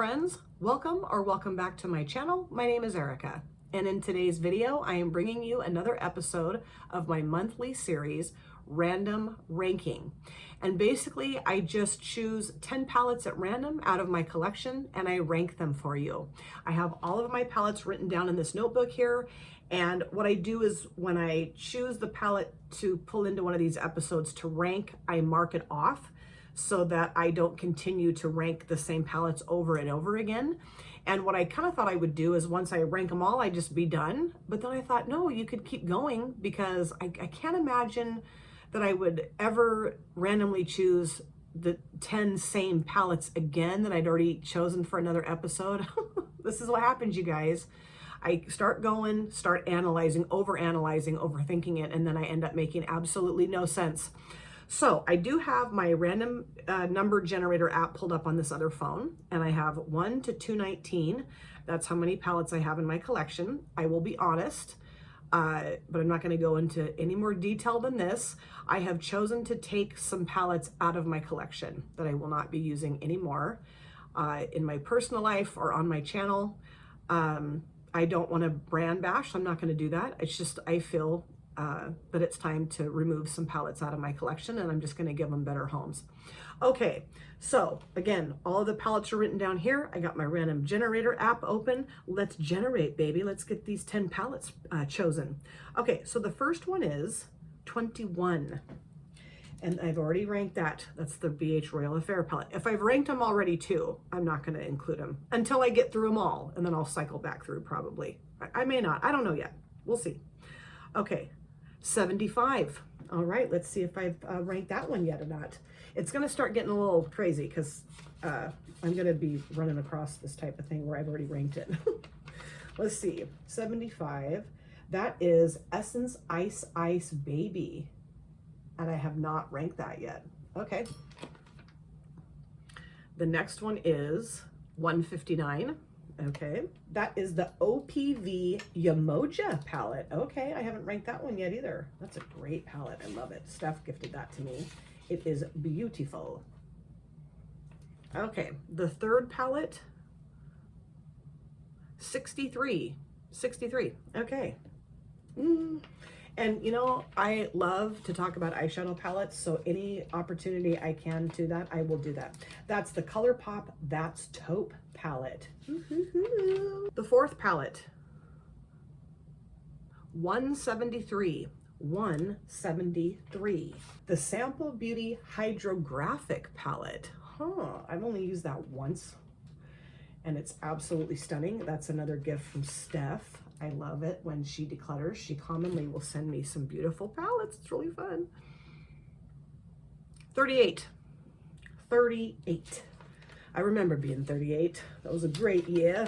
friends, welcome back to my channel. My name is Erica, and in today's video I am bringing you another episode of my monthly series, Random Ranking. And basically I just choose 10 palettes at random out of my collection and I rank them for you. I have all of my palettes written down in this notebook here, and what I do is when I choose the palette to pull into one of these episodes to rank, I mark it off so that I don't continue to rank the same palettes over and over again. And what I kind of thought I would do is once I rank them all, I'd just be done. But then I thought, no, you could keep going, because I can't imagine that I would ever randomly choose the 10 same palettes again that I'd already chosen for another episode. This is what happens, you guys. I start going, start analyzing, overthinking it, and then I end up making absolutely no sense. So I do have my random number generator app pulled up on this other phone, and I have 1 to 219. That's how many palettes I have in my collection. I will be honest, but I'm not going to go into any more detail than this. I have chosen to take some palettes out of my collection that I will not be using anymore in my personal life or on my channel. I don't want to brand bash. I'm not going to do that. It's just I feel that it's time to remove some palettes out of my collection, and I'm just going to give them better homes. Okay, so again, all of the palettes are written down here. I got my random generator app open. Let's generate, baby. Let's get these 10 palettes chosen. Okay, so the first one is 21. And I've already ranked that. That's the BH Royal Affair palette. If I've ranked them already too, I'm not going to include them until I get through them all, and then I'll cycle back through probably. I may not. I don't know yet. We'll see. Okay, 75. All right, let's see if I've ranked that one yet or not. It's going to start getting a little crazy because I'm going to be running across this type of thing where I've already ranked it. Let's see, 75. That is Essence Ice Ice Baby. And I have not ranked that yet. Okay. The next one is 159. Okay. That is the OPV Yamoja palette. Okay. I haven't ranked that one yet either. That's a great palette. I love it. Steph gifted that to me. It is beautiful. Okay. The third palette, 63. 63. Okay. And you know, I love to talk about eyeshadow palettes, so any opportunity I can do that, I will do that. That's the ColourPop That's Taupe palette. The fourth palette, 173. 173. The Sample Beauty Hydrographic palette. I've only used that once, and it's absolutely stunning. That's another gift from Steph. I love it when she declutters. She commonly will send me some beautiful palettes. It's really fun. 38. 38. I remember being 38. That was a great year.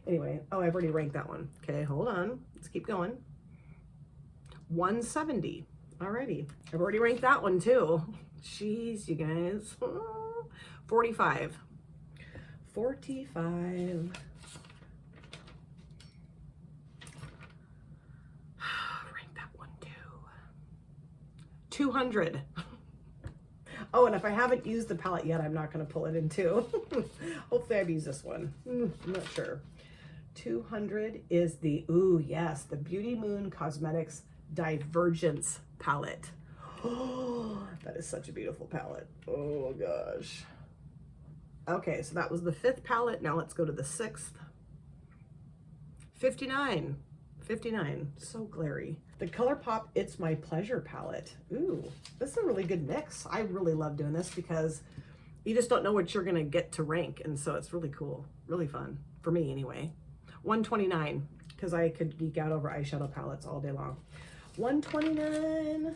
Anyway, oh, I've already ranked that one. Okay, hold on. Let's keep going. 170. Alrighty. I've already ranked that one too. Jeez, you guys. 45. 45. Rank that one too. 200. Oh, and if I haven't used the palette yet, I'm not going to pull it in too. Hopefully I've used this one. I'm not sure. 200 is the, ooh, yes, the Beauty Moon Cosmetics Divergence palette. Oh, that is such a beautiful palette. Oh gosh. Okay, so that was the fifth palette. Now let's go to the sixth. 59. 59. So glary. The ColourPop It's My Pleasure palette. Ooh, this is a really good mix. I really love doing this because you just don't know what you're gonna get to rank, and so it's really cool, really fun for me anyway. 129, because I could geek out over eyeshadow palettes all day long. 129.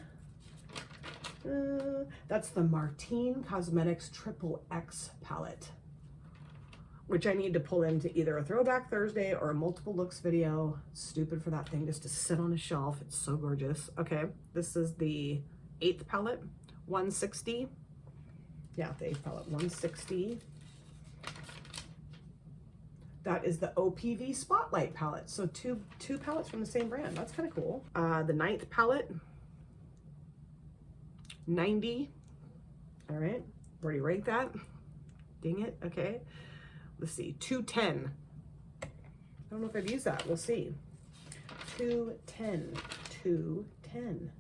That's the Martine Cosmetics Triple X palette, which I need to pull into either a Throwback Thursday or a multiple looks video. Stupid for that thing just to sit on a shelf. It's so gorgeous. Okay, this is the 8th palette, 160. Yeah, the 8th palette, 160. That is the OPV Spotlight palette. So two palettes from the same brand. That's kind of cool. The 9th palette, 90. All right, already ranked that. Dang it. Okay. let's see, 210. I don't know if I've used that. We'll see. 210, 210.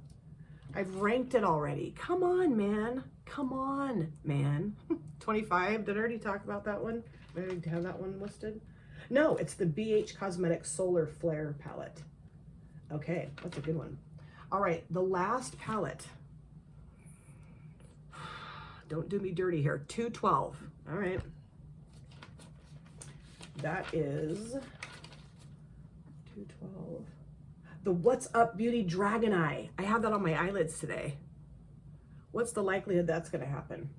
I've ranked it already. Come on, man. Come on, man. 25. Did I already talk about that one? Did I already have that one listed? No, it's the BH Cosmetics Solar Flare palette. Okay, that's a good one. All right, the last palette. Don't do me dirty here. 212. All right. That is 212. The What's Up Beauty Dragon Eye. I have that on my eyelids today. What's the likelihood that's going to happen?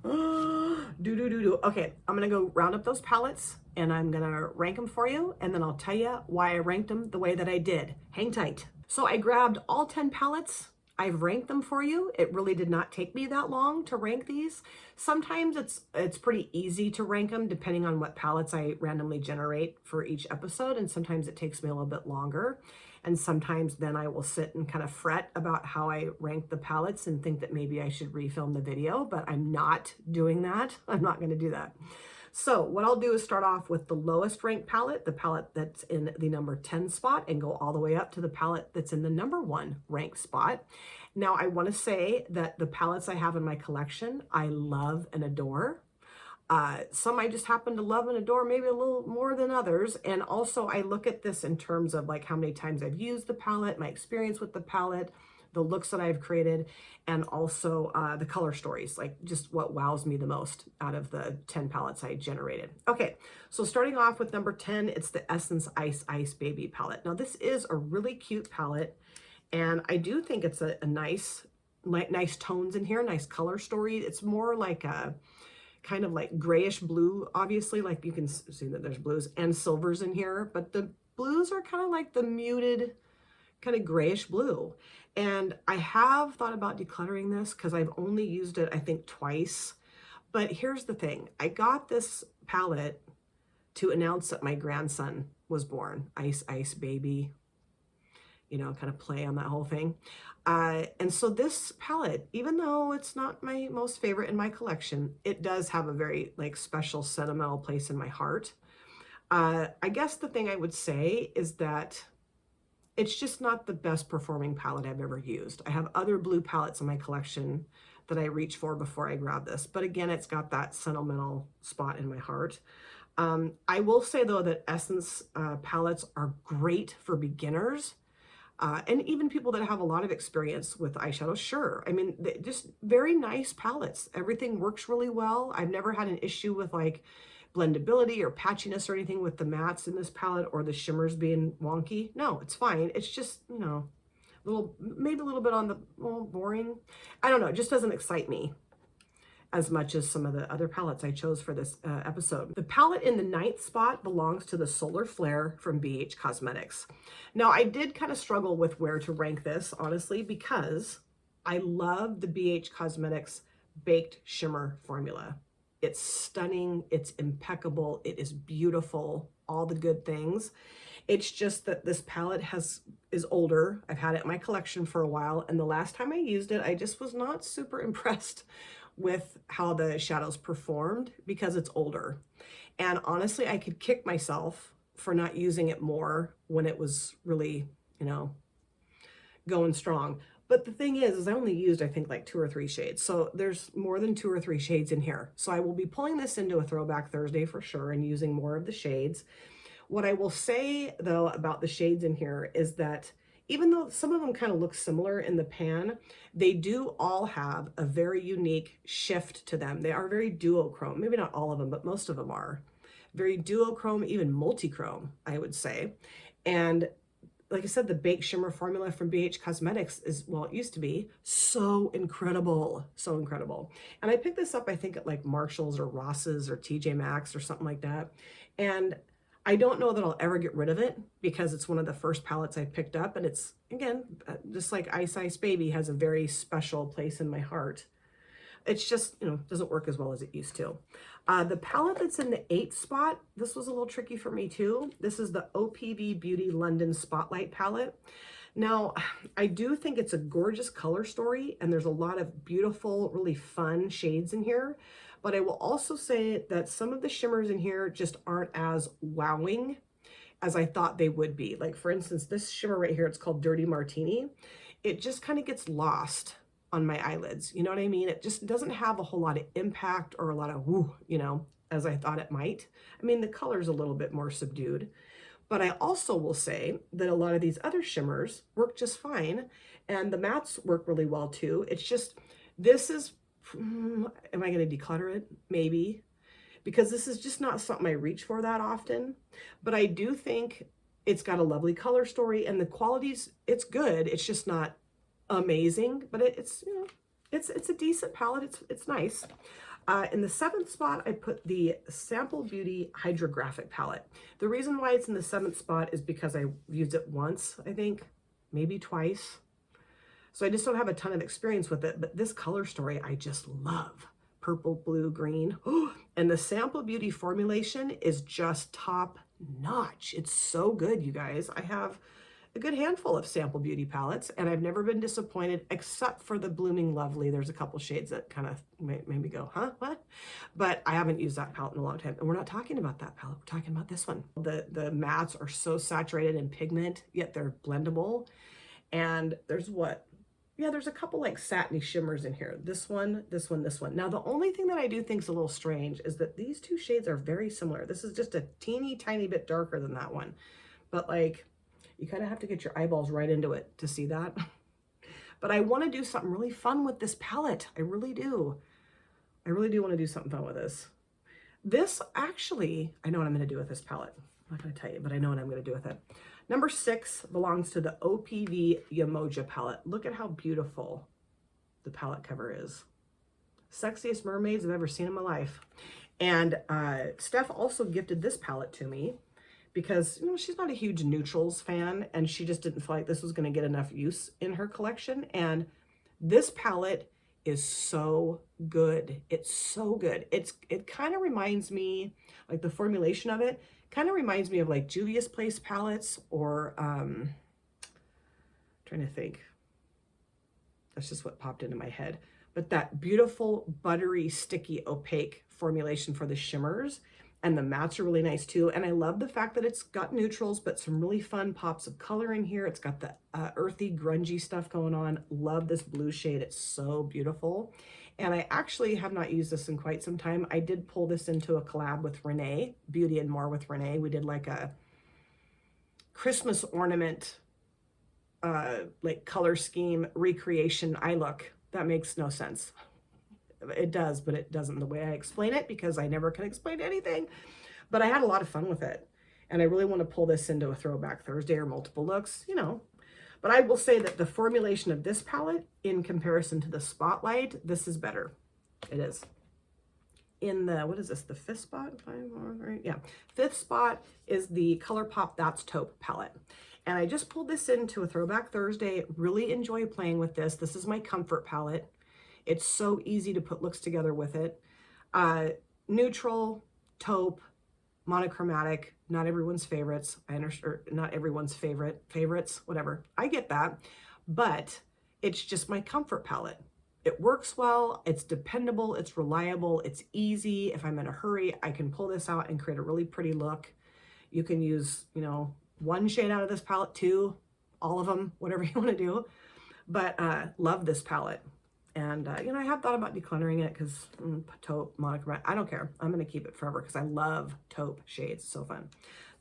Okay, I'm going to go round up those palettes and I'm going to rank them for you. And then I'll tell you why I ranked them the way that I did. Hang tight. So I grabbed all 10 palettes. I've ranked them for you. It really did not take me that long to rank these. Sometimes it's pretty easy to rank them depending on what palettes I randomly generate for each episode. And sometimes it takes me a little bit longer. And sometimes then I will sit and kind of fret about how I rank the palettes and think that maybe I should refilm the video, but I'm not doing that. I'm not going to do that. So what I'll do is start off with the lowest ranked palette, the palette that's in the number 10 spot, and go all the way up to the palette that's in the number 1 ranked spot. Now I want to say that the palettes I have in my collection, I love and adore. Some I just happen to love and adore maybe a little more than others. And also I look at this in terms of like how many times I've used the palette, my experience with the palette, the looks that I've created, and also the color stories, like just what wows me the most out of the 10 palettes I generated. Okay, so starting off with number 10, it's the Essence Ice Ice Baby palette. Now this is a really cute palette, and I do think it's a nice tones in here, nice color story. It's more like a kind of like grayish blue, obviously, like you can see that there's blues and silvers in here, but the blues are kind of like the muted kind of grayish blue. And I have thought about decluttering this because I've only used it, I think, twice. But here's the thing. I got this palette to announce that my grandson was born. Ice, ice, baby. You know, kind of play on that whole thing. And so this palette, even though it's not my most favorite in my collection, it does have a very like special sentimental place in my heart. I guess the thing I would say is that it's just not the best performing palette I've ever used. I have other blue palettes in my collection that I reach for before I grab this. But again, it's got that sentimental spot in my heart. I will say though that Essence palettes are great for beginners. And even people that have a lot of experience with eyeshadow, sure. I mean, just very nice palettes. Everything works really well. I've never had an issue with like blendability or patchiness or anything with the mattes in this palette or the shimmers being wonky. No, it's fine. It's just, you know, maybe a little bit on the boring. I don't know. It just doesn't excite me as much as some of the other palettes I chose for this episode. The palette in the 9th spot belongs to the Solar Flare from BH Cosmetics. Now, I did kind of struggle with where to rank this, honestly, because I love the BH Cosmetics Baked Shimmer formula. It's stunning, it's impeccable, it is beautiful, all the good things. It's just that this palette is older. I've had it in my collection for a while, and the last time I used it, I just was not super impressed with how the shadows performed because it's older. And honestly, I could kick myself for not using it more when it was really, you know, going strong. But the thing is I only used, I think, like 2 or 3 shades. So there's more than 2 or 3 shades in here. So I will be pulling this into a Throwback Thursday for sure and using more of the shades. What I will say, though, about the shades in here is that even though some of them kind of look similar in the pan, they do all have a very unique shift to them. They are very duochrome. Maybe not all of them, but most of them are. Very duochrome, even multichrome, I would say. And like I said, the Baked Shimmer formula from BH Cosmetics is, well, it used to be so incredible, so incredible. And I picked this up, I think, at like Marshall's or Ross's or TJ Maxx or something like that. And I don't know that I'll ever get rid of it because it's one of the first palettes I picked up. And it's, again, just like Ice Ice Baby has a very special place in my heart. It's just, you know, doesn't work as well as it used to. The palette that's in the 8th spot, this was a little tricky for me too. This is the OPV Beauty London Spotlight palette. Now, I do think it's a gorgeous color story and there's a lot of beautiful, really fun shades in here. But I will also say that some of the shimmers in here just aren't as wowing as I thought they would be. Like for instance, this shimmer right here, it's called Dirty Martini. It just kind of gets lost on my eyelids. You know what I mean? It just doesn't have a whole lot of impact or a lot of woo, you know, as I thought it might. I mean, the color's a little bit more subdued. But I also will say that a lot of these other shimmers work just fine, and the mattes work really well too. It's just, this is, am I going to declutter it? Maybe, because this is just not something I reach for that often. But I do think it's got a lovely color story, and the quality's, it's good. It's just not amazing, but it's, you know, it's a decent palette. It's nice. In the 7th spot, I put the Sample Beauty Hydrographic palette. The reason why it's in the 7th spot is because I used it once, I think, maybe twice. So I just don't have a ton of experience with it, but this color story I just love. Purple, blue, green. And the Sample Beauty formulation is just top notch. It's so good, you guys. I have a good handful of Sample Beauty palettes, and I've never been disappointed except for the Blooming Lovely. There's a couple shades that kind of made me go, huh, what? But I haven't used that palette in a long time. And we're not talking about that palette. We're talking about this one. The mattes are so saturated in pigment, yet they're blendable. And there's what? Yeah, there's a couple like satiny shimmers in here. This one, this one, this one. Now, the only thing that I do think is a little strange is that these two shades are very similar. This is just a teeny tiny bit darker than that one. But like, you kind of have to get your eyeballs right into it to see that. But I want to do something really fun with this palette. I really do. I really do want to do something fun with this. This actually, I know what I'm going to do with this palette. I'm not going to tell you, but I know what I'm going to do with it. Number 6 belongs to the OPV Yamoja palette. Look at how beautiful the palette cover is. Sexiest mermaids I've ever seen in my life. And Steph also gifted this palette to me, because, you know, she's not a huge neutrals fan, and she just didn't feel like this was going to get enough use in her collection. And this palette is so good. It's so good. It kind of reminds me, like the formulation of it, kind of reminds me of like Juvia's Place palettes, or trying to think. That's just what popped into my head. But that beautiful, buttery, sticky, opaque formulation for the shimmers. And the mattes are really nice too. And I love the fact that it's got neutrals, but some really fun pops of color in here. It's got the earthy, grungy stuff going on. Love this blue shade. It's so beautiful. And I actually have not used this in quite some time. I did pull this into a collab with Renee, Beauty and More with Renee. We did like a Christmas ornament, like color scheme recreation eye look. That makes no sense. It does, but it doesn't the way I explain it, because I never can explain anything. But I had a lot of fun with it. And I really want to pull this into a Throwback Thursday or multiple looks, you know. But I will say that the formulation of this palette in comparison to the Spotlight, this is better. It is. In the, what is this, the 5th spot? Yeah, 5th spot is the ColourPop That's Taupe palette. And I just pulled this into a Throwback Thursday. Really enjoy playing with this. This is my comfort palette. It's so easy to put looks together with it. Neutral, taupe, monochromatic, not everyone's favorites. I understand, or not everyone's favorites, whatever. I get that, but it's just my comfort palette. It works well, it's dependable, it's reliable, it's easy. If I'm in a hurry, I can pull this out and create a really pretty look. You can use, you know, one shade out of this palette, 2, all of them, whatever you want to do. But love this palette. And, you know, I have thought about decluttering it because taupe, monochromatic, I don't care. I'm going to keep it forever because I love taupe shades. So fun.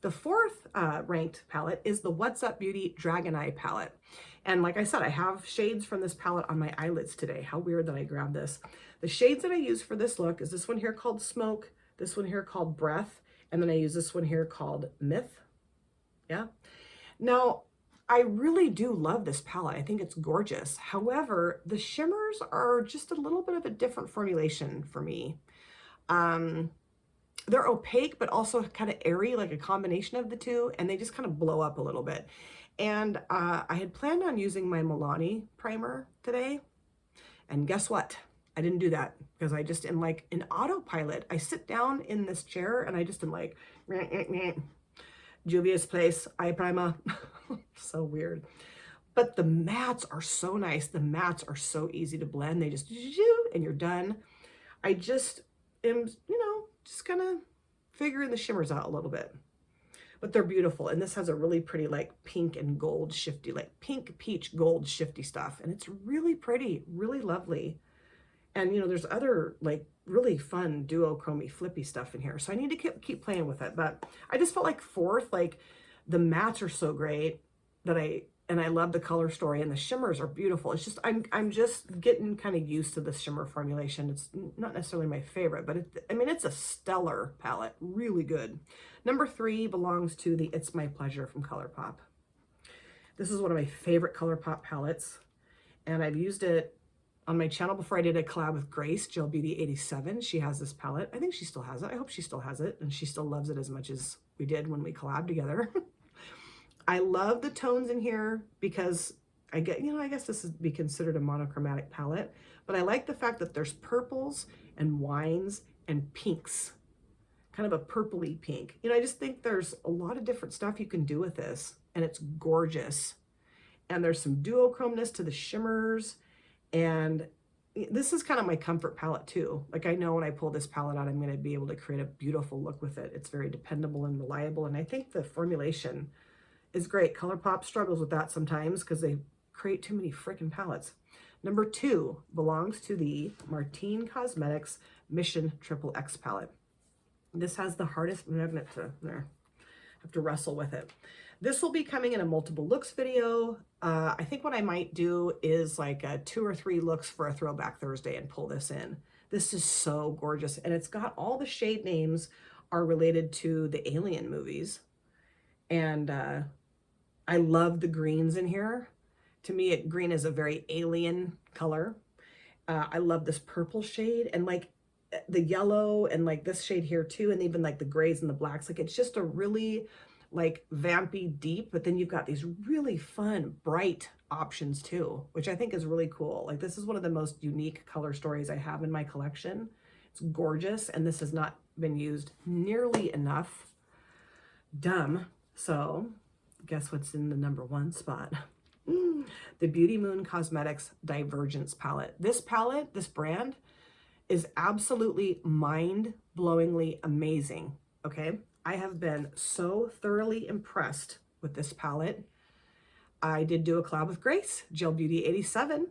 The 4th ranked palette is the What's Up Beauty Dragon Eye palette. And like I said, I have shades from this palette on my eyelids today. How weird that I grabbed this. The shades that I use for this look is this one here called Smoke, this one here called Breath, and then I use this one here called Myth. Yeah. Now, I really do love this palette. I think it's gorgeous. However, the shimmers are just a little bit of a different formulation for me. They're opaque, but also kind of airy, like a combination of the two, and they just kind of blow up a little bit. And I had planned on using my Nonny primer today, and guess what? I didn't do that because I just am like an autopilot. I sit down in this chair and I just am like, meh, meh, meh. Juvia's Place eye primer. So weird. But the mattes are so nice. The mattes are so easy to blend. They just, and you're done. am, just kind of figuring the shimmers out a little bit. But they're beautiful. And this has a really pretty like pink and gold shifty, like pink, peach, gold shifty stuff. And it's really pretty, really lovely. And there's other like really fun duochrome flippy stuff in here. So I need to keep playing with it. But I just felt like like the mattes are so great that I love the color story, and the shimmers are beautiful. It's just, I'm just getting kind of used to the shimmer formulation. It's not necessarily my favorite, but it's a stellar palette, really good. Number 3 belongs to the It's My Pleasure from ColourPop. This is one of my favorite ColourPop palettes, and I've used it on my channel before. I did a collab with Grace, Gel Beauty 87. She has this palette. I think she still has it. I hope she still has it, and she still loves it as much as we did when we collabed together. I love the tones in here because I guess this would be considered a monochromatic palette, but I like the fact that there's purples and wines and pinks, kind of a purpley pink. I just think there's a lot of different stuff you can do with this, and it's gorgeous. And there's some duochromeness to the shimmers, and this is kind of my comfort palette too. Like, I know when I pull this palette out, I'm going to be able to create a beautiful look with it. It's very dependable and reliable, and I think the formulation is great. ColourPop struggles with that sometimes because they create too many freaking palettes. Number 2 belongs to the Martine Cosmetics Mission Triple X palette. This has the hardest magnet there. Have to wrestle with it. This will be coming in a multiple looks video. I think what I might do is like a 2 or 3 looks for a Throwback Thursday and pull this in. This is so gorgeous, and it's got all the shade names are related to the Alien movies, and I love the greens in here. To me, green is a very alien color. I love this purple shade, and like the yellow, and like this shade here too, and even like the grays and the blacks. Like, it's just a really like vampy deep, but then you've got these really fun bright options too, which I think is really cool. Like, this is one of the most unique color stories I have in my collection. It's gorgeous, and this has not been used nearly enough. Dumb. So guess what's in the number 1 spot? The Beauty Moon Cosmetics Divergence palette. This palette, this brand, is absolutely mind-blowingly amazing, okay? I have been so thoroughly impressed with this palette. I did do a collab with Grace, Gel Beauty 87,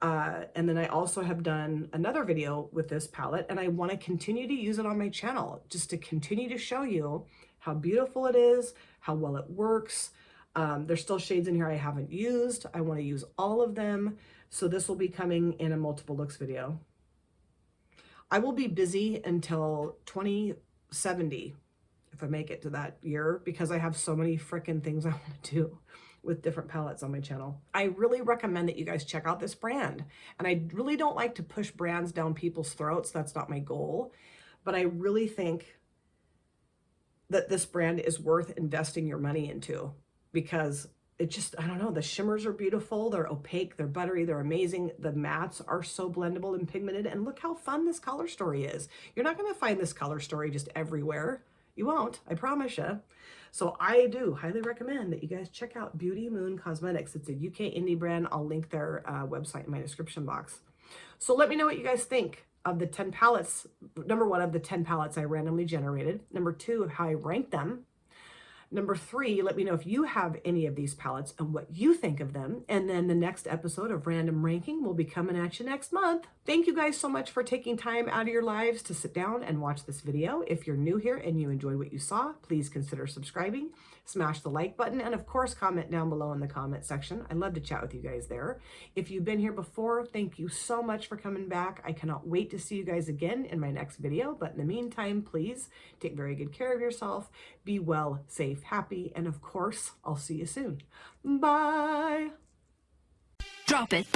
and then I also have done another video with this palette, and I want to continue to use it on my channel just to continue to show you how beautiful it is, how well it works. There's still shades in here I haven't used. I want to use all of them. So this will be coming in a multiple looks video. I will be busy until 2070 if I make it to that year, because I have so many freaking things I want to do with different palettes on my channel. I really recommend that you guys check out this brand. And I really don't like to push brands down people's throats. That's not my goal. But I really think that this brand is worth investing your money into, because it just, I don't know, the shimmers are beautiful, they're opaque, they're buttery, they're amazing. The mattes are so blendable and pigmented, and look how fun this color story is. You're not gonna find this color story just everywhere. You won't, I promise you. So I do highly recommend that you guys check out Beauty Moon Cosmetics. It's a UK indie brand. I'll link their website in my description box. So let me know what you guys think of the 10 palettes. Number 1, of the 10 palettes I randomly generated. Number 2, of how I ranked them. Number 3, let me know if you have any of these palettes and what you think of them. And then the next episode of Random Ranking will be coming at you next month. Thank you guys so much for taking time out of your lives to sit down and watch this video. If you're new here and you enjoyed what you saw, please consider subscribing, smash the like button, and of course, comment down below in the comment section. I'd love to chat with you guys there. If you've been here before, thank you so much for coming back. I cannot wait to see you guys again in my next video. But in the meantime, please take very good care of yourself. Be well, safe, happy, and of course, I'll see you soon. Bye. Drop it.